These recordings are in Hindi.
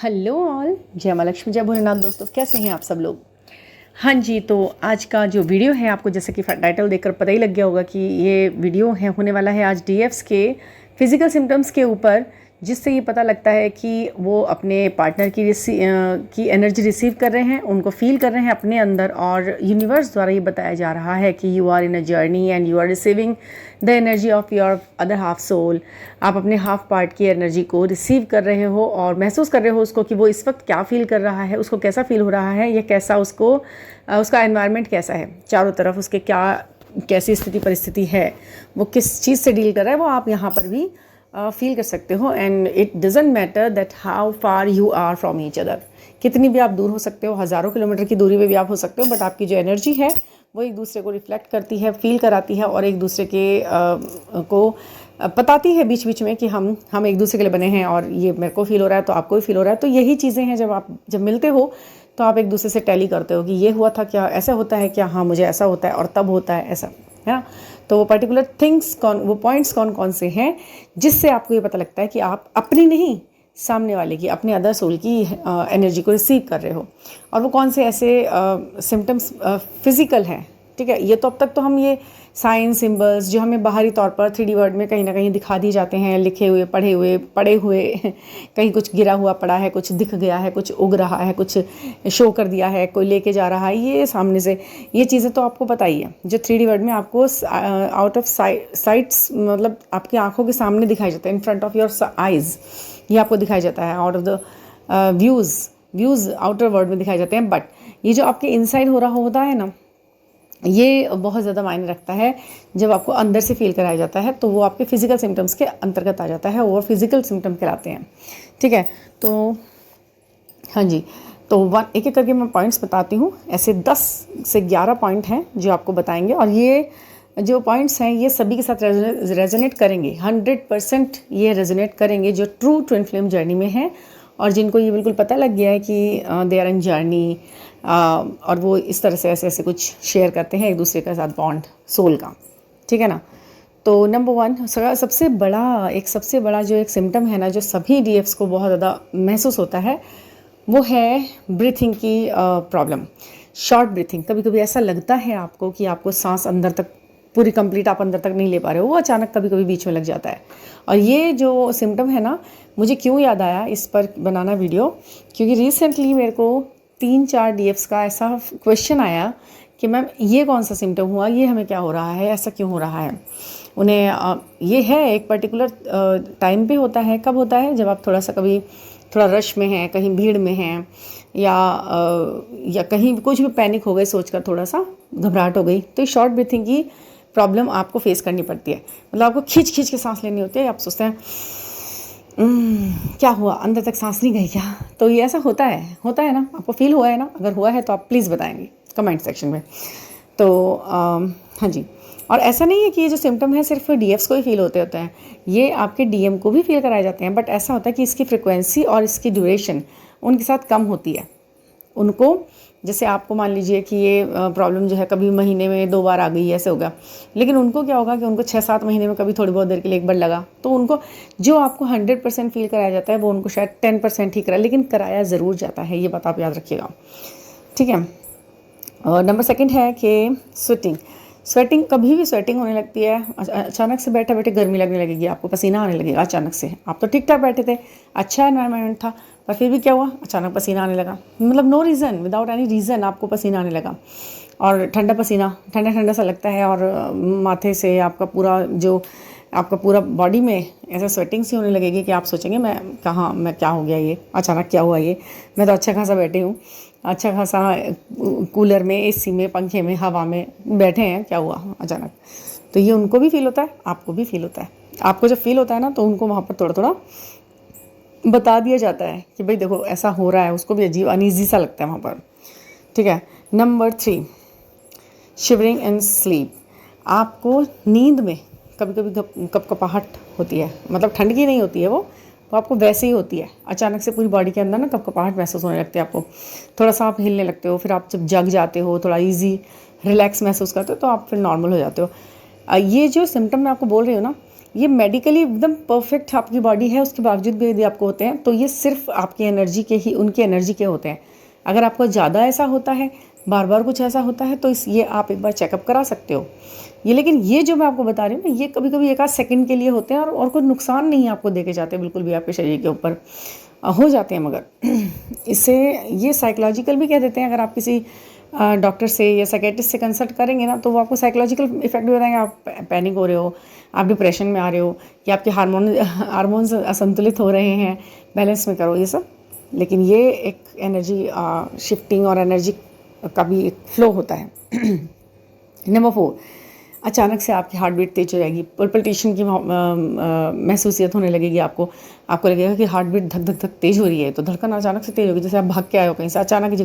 हेलो ऑल, जय माँ लक्ष्मी, जय भोलेनाथ। दोस्तों कैसे हैं आप सब लोग। हाँ जी, तो आज का जो वीडियो है आपको जैसे कि टाइटल देखकर पता ही लग गया होगा कि ये वीडियो है होने वाला है आज डीएफ्स के फिजिकल सिम्टम्स के ऊपर, जिससे ये पता लगता है कि वो अपने पार्टनर की एनर्जी रिसीव कर रहे हैं, उनको फील कर रहे हैं अपने अंदर, और यूनिवर्स द्वारा ये बताया जा रहा है कि you are in a journey and you are receiving the energy of your other half soul. आप अपने हाफ पार्ट की एनर्जी को रिसीव कर रहे हो और महसूस कर रहे हो उसको कि वो इस वक्त क्या फील कर रहा है, उसको कैसा फील हो रहा है, या कैसा उसका एनवायरनमेंट कैसा है चारों तरफ, उसके कैसी स्थिति परिस्थिति है, वो किस चीज़ से डील कर रहा है, वो आप यहाँ पर भी फील कर सकते हो। And it doesn't matter that how far you are from each other, कितनी भी आप दूर हो सकते हो, हज़ारों किलोमीटर की दूरी पे भी आप हो सकते हो, बट आपकी जो एनर्जी है वो एक दूसरे को रिफ्लेक्ट करती है, फील कराती है, और एक दूसरे को बताती है बीच बीच में कि हम एक दूसरे के लिए बने हैं, और ये मेरे को फील हो रहा है तो आपको भी फील हो रहा है। तो यही चीज़ें हैं, जब मिलते हो तो आप एक दूसरे से टैली करते हो कि ये हुआ था क्या, ऐसा होता है क्या, हाँ मुझे ऐसा होता है और तब होता है ऐसा, है ना। तो वो पर्टिकुलर थिंग्स वो पॉइंट्स कौन कौन से हैं जिससे आपको ये पता लगता है कि आप अपनी नहीं, सामने वाले की, अपने अदर सोल की एनर्जी को रिसीव कर रहे हो, और वो कौन से ऐसे सिम्टम्स फिजिकल हैं। ठीक है, ये तो अब तक तो हम ये साइन सिंबल्स जो हमें बाहरी तौर पर 3D वर्ड में कहीं ना कहीं दिखा दिए जाते हैं, लिखे हुए, पढ़े हुए कहीं कुछ गिरा हुआ पड़ा है, कुछ दिख गया है, कुछ उग रहा है, कुछ शो कर दिया है, कोई लेके जा रहा है, ये सामने से, ये चीज़ें तो आपको पता ही है। जो 3D वर्ड में आपको आउट ऑफ साइट्स, मतलब आपकी आंखों के सामने दिखाई जाता है, in front of your eyes, ये आपको दिखाई जाता है। Out of the views outer world में दिखाई जाते हैं, बट ये जो आपके इनसाइड हो रहा होता है ना, ये बहुत ज़्यादा मायने रखता है। जब आपको अंदर से फील कराया जाता है तो वो आपके फिजिकल सिम्टम्स के अंतर्गत आ जाता है, और फिजिकल सिम्टम कहलाते हैं। ठीक है, तो हाँ जी, तो एक एक करके मैं पॉइंट्स बताती हूँ। ऐसे 10 से 11 पॉइंट हैं जो आपको बताएंगे, और ये जो पॉइंट्स हैं ये सभी के साथ रेजोनेट करेंगे, 100% ये रेजोनेट करेंगे जो ट्रू ट्विन फ्लेम जर्नी में हैं, और जिनको ये बिल्कुल पता लग गया है कि दे आर इन जर्नी, और वो इस तरह से ऐसे कुछ शेयर करते हैं एक दूसरे के साथ बॉन्ड सोल का। ठीक है ना। तो नंबर 1 सबसे बड़ा जो एक सिम्टम है ना, जो सभी डीएफ्स को बहुत ज़्यादा महसूस होता है, वो है ब्रीथिंग की प्रॉब्लम, शॉर्ट ब्रीथिंग। कभी कभी ऐसा लगता है आपको कि आपको सांस अंदर तक पूरी कंप्लीट आप अंदर तक नहीं ले पा रहे हो, वो अचानक कभी कभी बीच में लग जाता है। और ये जो सिम्टम है ना, मुझे क्यों याद आया इस पर बनाना वीडियो, क्योंकि रिसेंटली मेरे को 3-4 डीएफ्स का ऐसा क्वेश्चन आया कि मैम ये कौन सा सिम्टम हुआ, ये हमें क्या हो रहा है, ऐसा क्यों हो रहा है। उन्हें ये है एक पर्टिकुलर टाइम पे होता है। कब होता है? जब आप कभी थोड़ा रश में हैं, कहीं भीड़ में हैं, या कहीं कुछ भी पैनिक हो गए, सोचकर थोड़ा सा घबराहट हो गई, तो शॉर्ट ब्रीथिंग की प्रॉब्लम आपको फेस करनी पड़ती है। मतलब आपको खींच के सांस लेनी होती है, आप सोचते हैं क्या हुआ, अंदर तक सांस नहीं गई क्या। तो ये ऐसा होता है ना, आपको फील हुआ है ना? अगर हुआ है तो आप प्लीज़ बताएंगे कमेंट सेक्शन में। तो हाँ जी, और ऐसा नहीं है कि ये जो सिम्टम है सिर्फ डीएफ्स को ही फील होते हैं, ये आपके डीएम को भी फील कराए जाते हैं, बट ऐसा होता है कि इसकी फ्रिक्वेंसी और इसकी ड्यूरेशन उनके साथ कम होती है। उनको, जैसे आपको मान लीजिए कि ये प्रॉब्लम जो है कभी महीने में 2 बार आ गई, ऐसे होगा, लेकिन उनको क्या होगा कि उनको 6-7 महीने में कभी थोड़ी बहुत देर के लिए एक बार लगा, तो उनको जो आपको 100% फील कराया जाता है वो उनको शायद 10% ही कराया, लेकिन कराया ज़रूर जाता है, ये बात आप याद रखिएगा। ठीक है। और नंबर 2 है कि स्वेटिंग कभी भी स्वेटिंग होने लगती है, अचानक से बैठे बैठे गर्मी लगने लगेगी, आपको पसीना आने लगेगा अचानक से। आप तो ठीक ठाक बैठे थे, अच्छा एनवायरनमेंट था, पर फिर भी क्या हुआ, अचानक पसीना आने लगा, मतलब no reason, without any reason आपको पसीना आने लगा, और ठंडा पसीना, ठंडा सा लगता है, और माथे से आपका पूरा बॉडी में ऐसा स्वेटिंग सी होने लगेगी कि आप सोचेंगे मैं क्या हो गया, ये अचानक क्या हुआ, ये मैं तो अच्छा खासा बैठे हूँ, अच्छा खासा कूलर में, एसी में, पंखे में, हवा में बैठे हैं, क्या हुआ अचानक। तो ये उनको भी फील होता है, आपको भी फील होता है। आपको जब फील होता है ना, तो उनको वहाँ पर थोड़ा थोड़ा बता दिया जाता है कि भाई देखो ऐसा हो रहा है, उसको भी अजीब अनईजी सा लगता है वहाँ पर। ठीक है। Number 3, shivering in sleep. आपको नींद में कभी कभी कपकपाहट होती है, मतलब ठंड की नहीं होती है वो आपको वैसे ही होती है, अचानक से पूरी बॉडी के अंदर ना कपकपाहट महसूस होने लगती है आपको, थोड़ा सा आप हिलने लगते हो, फिर आप जब जग जाते हो, थोड़ा इजी रिलैक्स महसूस करते हो, तो आप फिर नॉर्मल हो जाते हो। ये जो सिम्टम मैं आपको बोल रही हूँ ना, ये मेडिकली एकदम परफेक्ट आपकी बॉडी है, उसके बावजूद भी यदि आपको होते हैं तो ये सिर्फ आपकी एनर्जी के ही, उनकी एनर्जी के होते हैं। अगर आपको ज़्यादा ऐसा होता है, बार बार कुछ ऐसा होता है, तो ये आप एक बार चेकअप करा सकते हो। ये लेकिन ये जो मैं आपको बता रही हूँ ना, ये कभी कभी एक आध सेकंड के लिए होते हैं और कोई नुकसान नहीं आपको देके जाते बिल्कुल भी आपके शरीर के ऊपर हो जाते हैं। मगर इससे ये साइकोलॉजिकल भी कह देते हैं। अगर आप किसी डॉक्टर से या साइकेट्रिस्ट से कंसल्ट करेंगे ना, तो वो आपको साइकोलॉजिकल इफेक्ट भी बताएंगे। आप पैनिक हो रहे हो, आप डिप्रेशन में आ रहे हो, या आपके हार्मोन्स असंतुलित हो रहे हैं, बैलेंस में करो ये सब। लेकिन ये एक एनर्जी शिफ्टिंग और एनर्जी का भी एक फ्लो होता है। नंबर 4, अचानक से आपकी हार्ट बीट तेज हो जाएगी, पल्पिटेशन की महसूसियत होने लगेगी। आपको लगेगा कि हार्ट बीट धक धक धक तेज हो रही है। तो धड़कन अचानक से तेज होगी, जैसे आप भाग के आए हो कहीं से, अचानक एक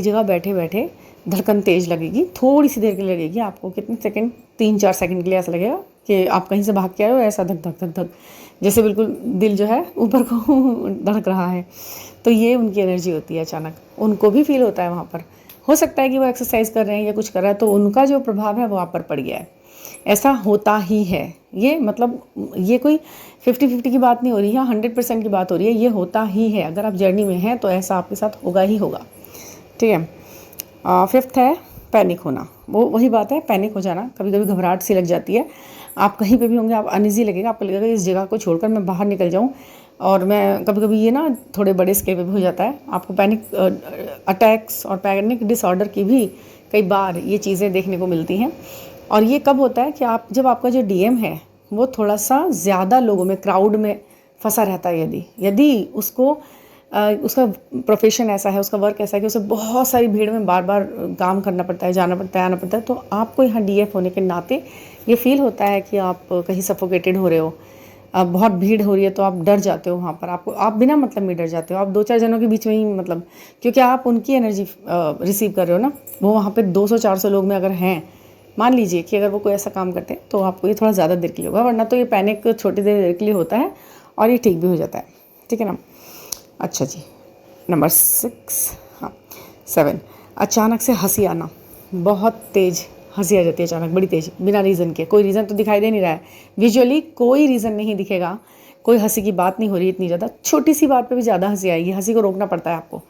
जगह बैठे बैठे धड़कन तेज लगेगी। थोड़ी सी देर के लिए लगेगी आपको, कितने सेकंड, 3-4 सेकंड के लिए ऐसा लगेगा कि आप कहीं से भाग के आए हो, ऐसा धक धक धक धक, जैसे बिल्कुल दिल जो है ऊपर को धड़क रहा है। तो ये उनकी एनर्जी होती है। अचानक उनको भी फील होता है वहाँ पर। हो सकता है कि वो एक्सरसाइज कर रहे हैं या कुछ कर रहा है, तो उनका जो प्रभाव है वो आप पर पड़ गया है। ऐसा होता ही है। ये मतलब ये कोई 50-50 की बात नहीं हो रही है, 100% की बात हो रही है। ये होता ही है। अगर आप जर्नी में हैं तो ऐसा आपके साथ होगा ही होगा। ठीक है। 5th है पैनिक होना। वही बात है, पैनिक हो जाना। कभी कभी घबराहट सी लग जाती है। आप कहीं पे भी होंगे, आप अनइजी लगेगा, आपको लगेगा इस जगह को छोड़कर मैं बाहर निकल जाऊं। और मैं कभी कभी ये ना थोड़े बड़े स्केल पे भी हो जाता है। आपको पैनिक अटैक्स और पैनिक डिसऑर्डर की भी कई बार ये चीज़ें देखने को मिलती हैं। और ये कब होता है कि जब आपका जो डीएम है वो थोड़ा सा ज़्यादा लोगों में, क्राउड में फंसा रहता है। यदि उसका प्रोफेशन ऐसा है, उसका वर्क ऐसा है कि उसे बहुत सारी भीड़ में बार बार काम करना पड़ता है, जाना पड़ता है, आना पड़ता है, तो आपको यहाँ डीएफ होने के नाते ये फील होता है कि आप कहीं सफोकेटेड हो रहे हो। बहुत भीड़ हो रही है तो आप डर जाते हो। वहाँ पर आप बिना मतलब में डर जाते हो। आप 2-4 जनों के बीच में ही, मतलब क्योंकि आप उनकी एनर्जी रिसीव कर रहे हो ना। वो वहाँ पे 200-400 लोग में अगर हैं, मान लीजिए कि अगर वो कोई ऐसा काम करते हैं, तो आपको ये थोड़ा ज़्यादा देर के लिए होगा। वरना तो ये पैनिक छोटी देर के लिए होता है और ये ठीक भी हो जाता है। ठीक है ना। अच्छा जी, नंबर 7, अचानक से हंसी आना। बहुत तेज़ हंसी आ जाती है अचानक, बड़ी तेज़, बिना रीज़न के। कोई रीज़न तो दिखाई दे नहीं रहा है, विजुअली कोई रीज़न नहीं दिखेगा, कोई हंसी की बात नहीं हो रही इतनी ज़्यादा, छोटी सी बात पे भी ज़्यादा हंसी आएगी। हंसी को रोकना पड़ता है आपको,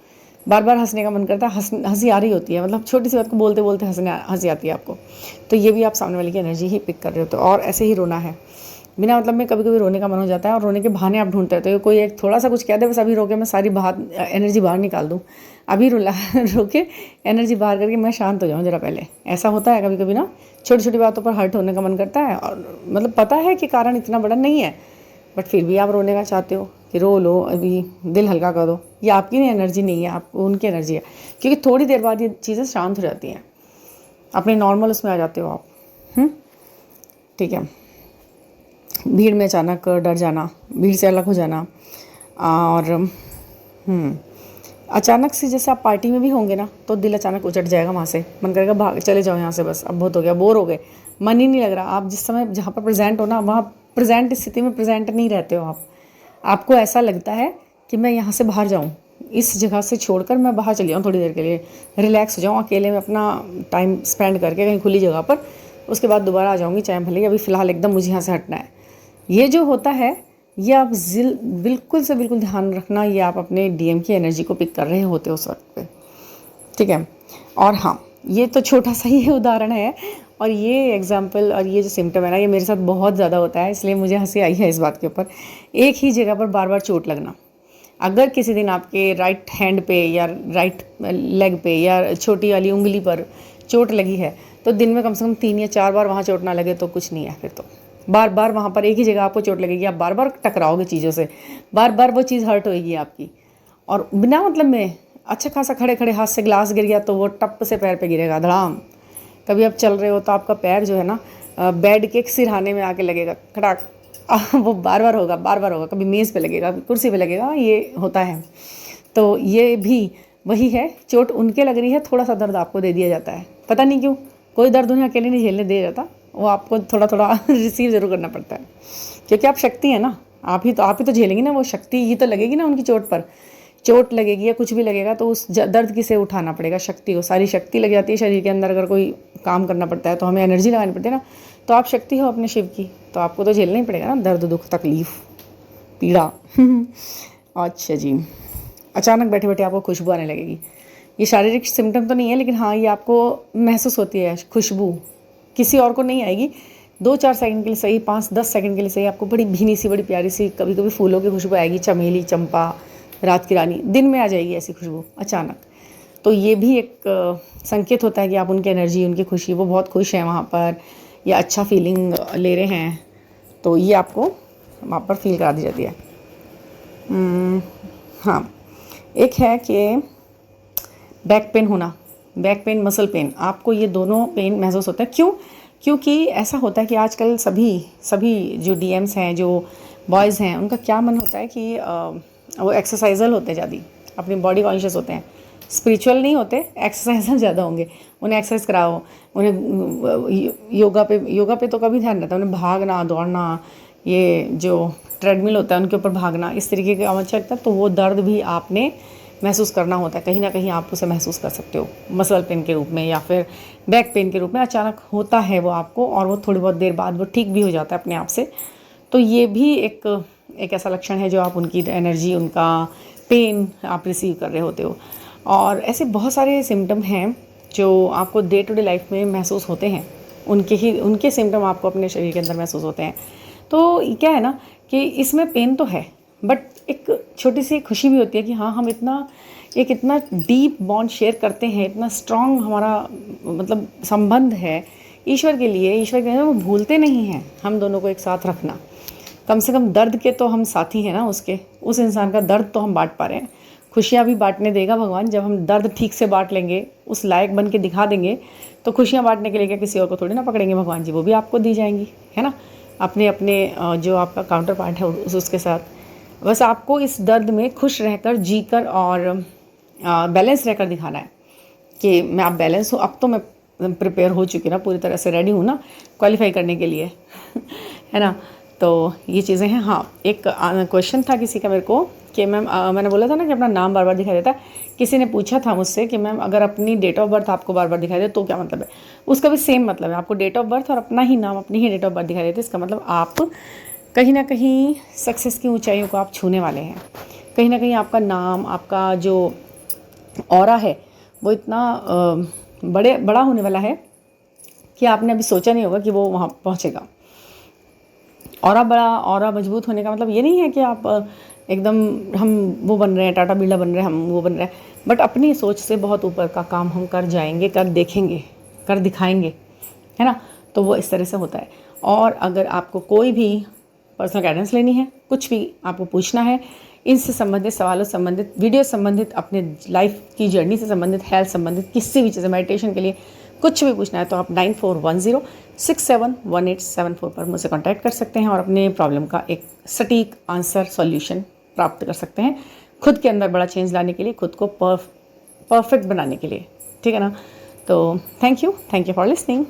बार बार हंसने का मन करता है, हंसी आ रही होती है, मतलब छोटी सी बात को बोलते बोलते हंसी आती है आपको। तो ये भी आप सामने वाले की एनर्जी ही पिक कर रहे हो। तो और ऐसे ही रोना है, बिना मतलब में कभी कभी रोने का मन हो जाता है और रोने के बहाने आप ढूंढते रहते हो। कोई एक थोड़ा सा कुछ कह दे, बस अभी रोके मैं सारी एनर्जी बाहर निकाल दूँ, अभी रोके एनर्जी बाहर करके मैं शांत हो जाऊँ जरा पहले। ऐसा होता है कभी कभी ना, छोटी छोटी बातों पर हर्ट होने का मन करता है और मतलब पता है कि कारण इतना बड़ा नहीं है, बट फिर भी आप रोने का चाहते हो कि रो लो, अभी दिल हल्का कर दो। ये आपकी एनर्जी नहीं है, आप उनकी एनर्जी है। क्योंकि थोड़ी देर बाद ये चीज़ें शांत हो जाती हैं, अपने नॉर्मल उसमें आ जाते हो आप। ठीक है। भीड़ में अचानक डर जाना, भीड़ से अलग हो जाना। और अचानक से जैसे आप पार्टी में भी होंगे ना, तो दिल अचानक उचट जाएगा वहाँ से, मन करेगा भाग चले जाओ यहाँ से, बस अब बहुत हो गया, बोर हो गए, मन ही नहीं लग रहा। आप जिस समय जहाँ पर प्रेजेंट हो ना, वहाँ प्रेजेंट स्थिति में प्रेजेंट नहीं रहते हो आपको ऐसा लगता है कि मैं यहाँ से बाहर जाऊँ, इस जगह से छोड़कर मैं बाहर चली जाऊँ, थोड़ी देर के लिए रिलैक्स हो जाऊँ, अकेले में अपना टाइम स्पेंड करके कहीं खुली जगह पर, उसके बाद दोबारा आ जाऊँगी, चाहे भले अभी फ़िलहाल एकदम मुझे यहाँ से हटना है। ये जो होता है, ये आप बिल्कुल से बिल्कुल ध्यान रखना, ये आप अपने डीएम की एनर्जी को पिक कर रहे होते हो उस वक्त पे। ठीक है। और हाँ, ये तो छोटा सा ही उदाहरण है, और ये एग्जाम्पल और ये जो सिम्टम है ना, ये मेरे साथ बहुत ज़्यादा होता है, इसलिए मुझे हंसी आई है इस बात के ऊपर। एक ही जगह पर बार बार चोट लगना। अगर किसी दिन आपके राइट हैंड पे या राइट लेग पे या छोटी वाली उंगली पर चोट लगी है, तो दिन में कम से कम 3 या 4 बार वहाँ चोट ना लगे तो कुछ नहीं है। फिर तो बार बार वहाँ पर एक ही जगह आपको चोट लगेगी, आप बार बार टकराओगे चीज़ों से, बार बार वो चीज़ हर्ट होएगी आपकी, और बिना मतलब में अच्छा खासा खड़े खड़े हाथ से ग्लास गिर गया तो वो टप से पैर पे गिरेगा, धड़ाम। कभी आप चल रहे हो तो आपका पैर जो है ना बेड के सिरहाने में आके लगेगा, खड़ाक, वो बार बार होगा, कभी मेज़ पे लगेगा, कुर्सी पे लगेगा, ये होता है। तो ये भी वही है, चोट उनके लग रही है, थोड़ा सा दर्द आपको दे दिया जाता है, पता नहीं क्यों। कोई दर्द उन्हें अकेले नहीं झेलने दे जाता, वो आपको थोड़ा थोड़ा रिसीव ज़रूर करना पड़ता है, क्योंकि आप शक्ति है ना, आप ही तो झेलेंगी ना, वो शक्ति ही तो लगेगी ना उनकी चोट पर। चोट लगेगी या कुछ भी लगेगा तो उस दर्द की से उठाना पड़ेगा, शक्ति को, सारी शक्ति लग जाती है शरीर के अंदर। अगर कोई काम करना पड़ता है तो हमें एनर्जी लगानी पड़ती है ना, तो आप शक्ति हो अपने शिव की, तो आपको तो झेलना ही पड़ेगा ना दर्द, दुख, तकलीफ, पीड़ा। अच्छा जी, अचानक बैठे बैठे आपको खुशबू आने लगेगी। ये शारीरिक सिम्टम तो नहीं है, लेकिन हाँ ये आपको महसूस होती है खुशबू, किसी और को नहीं आएगी। 2-4 सेकंड के लिए सही, 5-10 सेकंड के लिए सही, आपको बड़ी भीनी सी, बड़ी प्यारी सी, कभी कभी फूलों की खुशबू आएगी, चमेली, चंपा, रात की रानी, दिन में आ जाएगी ऐसी खुशबू अचानक। तो ये भी एक संकेत होता है कि आप उनकी एनर्जी, उनकी खुशी, वो बहुत खुश हैं वहाँ पर, या अच्छा फीलिंग ले रहे हैं, तो ये आपको वहाँ पर फील करा दी जाती है। हाँ, एक है कि बैक पेन होना, बैक पेन, मसल पेन, आपको ये दोनों पेन महसूस होता है। क्यों? क्योंकि ऐसा होता है कि आजकल सभी जो डीएम्स हैं, जो बॉयज़ हैं, उनका क्या मन होता है कि वो एक्सरसाइजल होते हैं ज़्यादा, अपनी बॉडी कॉन्शियस होते हैं, स्पिरिचुअल नहीं होते, एक्सरसाइजल ज़्यादा होंगे। उन्हें एक्सरसाइज कराओ, उन्हें योगा पे तो कभी ध्यान रहता है, उन्हें भागना, दौड़ना, ये जो ट्रेडमिल होता है उनके ऊपर भागना, इस तरीके की आवश्यकता, तो वो दर्द भी आपने महसूस करना होता है, कहीं ना कहीं आप उसे महसूस कर सकते हो मसल पेन के रूप में या फिर बैक पेन के रूप में। अचानक होता है वो आपको, और वो थोड़ी बहुत देर बाद वो ठीक भी हो जाता है अपने आप से। तो ये भी एक ऐसा लक्षण है जो आप उनकी एनर्जी, उनका पेन आप रिसीव कर रहे होते हो। और ऐसे बहुत सारे सिम्टम हैं जो आपको डे टू डे लाइफ में महसूस होते हैं, उनके सिम्टम आपको अपने शरीर के अंदर महसूस होते हैं। तो क्या है ना कि इसमें पेन तो है, बट एक छोटी सी खुशी भी होती है कि हाँ, हम इतना डीप बॉन्ड शेयर करते हैं, इतना स्ट्रॉन्ग हमारा मतलब संबंध है ईश्वर के लिए वो भूलते नहीं हैं हम दोनों को एक साथ रखना। कम से कम दर्द के तो हम साथी हैं ना, उस इंसान का दर्द तो हम बांट पा रहे हैं। खुशियाँ भी बांटने देगा भगवान, जब हम दर्द ठीक से बांट लेंगे, उस लायक बन के दिखा देंगे, तो खुशियाँ बांटने के लिए क्या किसी और को थोड़ी ना पकड़ेंगे भगवान जी, वो भी आपको दी जाएंगी, है ना, अपने अपने जो आपका काउंटर पार्ट है उसके साथ। बस आपको इस दर्द में खुश रहकर, जीकर और बैलेंस रहकर दिखाना है कि मैं आप बैलेंस हूँ। अब तो मैं प्रिपेयर हो चुकी ना, पूरी तरह से रेडी हूँ ना क्वालिफाई करने के लिए है ना। तो ये चीज़ें हैं। हाँ, एक क्वेश्चन था किसी का मेरे को कि मैम, मैंने बोला था ना कि अपना नाम बार बार दिखाई देता है। किसी ने पूछा था मुझसे कि मैम अगर अपनी डेट ऑफ बर्थ आपको बार बार दिखाई दे तो क्या मतलब है? उसका भी सेम मतलब है, आपको डेट ऑफ बर्थ और अपना ही नाम, अपनी ही डेट ऑफ बर्थ दिखाई देती है। इसका मतलब आप कहीं ना कहीं सक्सेस की ऊंचाइयों को आप छूने वाले हैं। कहीं ना कहीं आपका नाम, आपका जो ऑरा है वो इतना बड़ा होने वाला है कि आपने अभी सोचा नहीं होगा कि वो वहाँ पहुँचेगा। ऑरा मजबूत होने का मतलब ये नहीं है कि आप एकदम हम वो बन रहे हैं, टाटा बिरला बन रहे हैं, हम वो बन रहे हैं, बट अपनी सोच से बहुत ऊपर का काम हम कर जाएंगे, कर देखेंगे, कर दिखाएंगे, है ना। तो वो इस तरह से होता है। और अगर आपको कोई भी पर्सनल गाइडेंस लेनी है, कुछ भी आपको पूछना है, इनसे संबंधित सवालों संबंधित, वीडियो संबंधित, अपने लाइफ की जर्नी से संबंधित, हेल्थ संबंधित, किसी भी चीज़, मेडिटेशन के लिए कुछ भी पूछना है तो आप 9410671874 पर मुझसे कांटेक्ट कर सकते हैं और अपने प्रॉब्लम का एक सटीक आंसर, सॉल्यूशन प्राप्त कर सकते हैं, खुद के अंदर बड़ा चेंज लाने के लिए, खुद को परफेक्ट बनाने के लिए, ठीक है ना। तो थैंक यू फॉर लिसनिंग।